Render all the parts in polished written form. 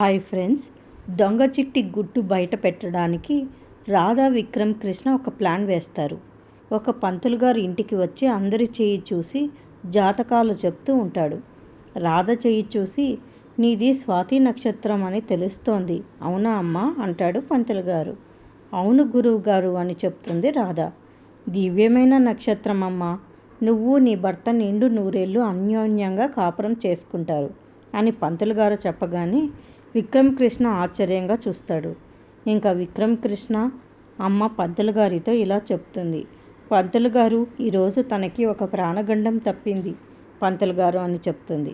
Hi friends, దొంగ చిట్టి గుట్టు బయట పెట్టడానికి రాధా, విక్రమ్, కృష్ణ ఒక ప్లాన్ వేస్తారు. ఒక పంతులు గారు ఇంటికి వచ్చి అందరి చెయ్యి చూసి జాతకాలు చెప్తూ ఉంటాడు. రాధ చెయ్యి చూసి, నీది స్వాతి నక్షత్రం అని తెలుస్తోంది, అవునా అమ్మా అంటాడు పంతులు గారు. అవును గురువు గారు అని చెప్తుంది రాధ. దివ్యమైన నక్షత్రం అమ్మా, నువ్వు నీ భర్త నిండు నూరేళ్ళు అన్యోన్యంగా కాపురం చేసుకుంటారు అని పంతులు గారు చెప్పగానే విక్రమ్, కృష్ణ ఆశ్చర్యంగా చూస్తాడు. ఇంకా విక్రమ్, కృష్ణ అమ్మ పంతులు గారితో ఇలా చెప్తుంది. పంతులు గారు, ఈరోజు తనకి ఒక ప్రాణగండం తప్పింది పంతులు గారు అని చెప్తుంది.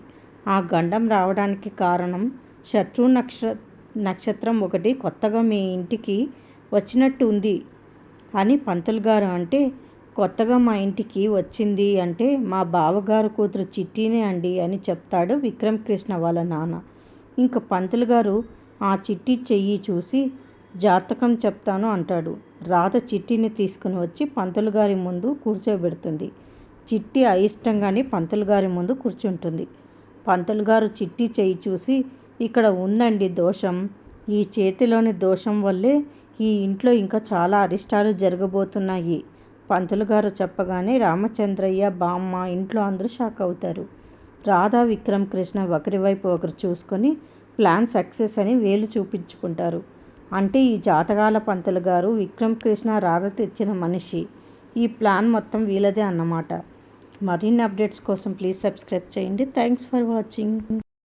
ఆ గండం రావడానికి కారణం శత్రు నక్షత్రం ఒకటి కొత్తగా మీ ఇంటికి వచ్చినట్టు ఉంది అని పంతులు గారు అంటే, కొత్తగా మా ఇంటికి వచ్చింది అంటే మా బావగారు కూతురు చిట్టినే అండి అని చెప్తాడు విక్రమ్, కృష్ణ వాళ్ళ నాన్న. ఇంక పంతులు గారు ఆ చిట్టి చెయ్యి చూసి జాతకం చెప్తాను అంటాడు. రాధ చిట్టిని తీసుకుని వచ్చి పంతులు గారి ముందు కూర్చోబెడుతుంది. చిట్టి అయిష్టంగానే పంతులు గారి ముందు కూర్చుంటుంది. పంతులు గారు చిట్టి చెయ్యి చూసి, ఇక్కడ ఉందండి దోషం, ఈ చేతిలోని దోషం వల్లే ఈ ఇంట్లో ఇంకా చాలా అరిష్టాలు జరగబోతున్నాయి పంతులు గారు చెప్పగానే రామచంద్రయ్య, బామ్మ, ఇంట్లో అందరూ షాక్ అవుతారు. రాధా, విక్రమ్, కృష్ణ ఒకరి వైపు ఒకరు చూసుకొని ప్లాన్ సక్సెస్ అని వేలు చూపించుకుంటారు. అంటే ఈ జాతకాల పంతులు గారు విక్రమ్, కృష్ణ, రాధ తెచ్చిన మనిషి. ఈ ప్లాన్ మొత్తం వీళ్ళదే అన్నమాట. మరిన్ని అప్డేట్స్ కోసం ప్లీజ్ సబ్స్క్రైబ్ చేయండి. Thanks for watching.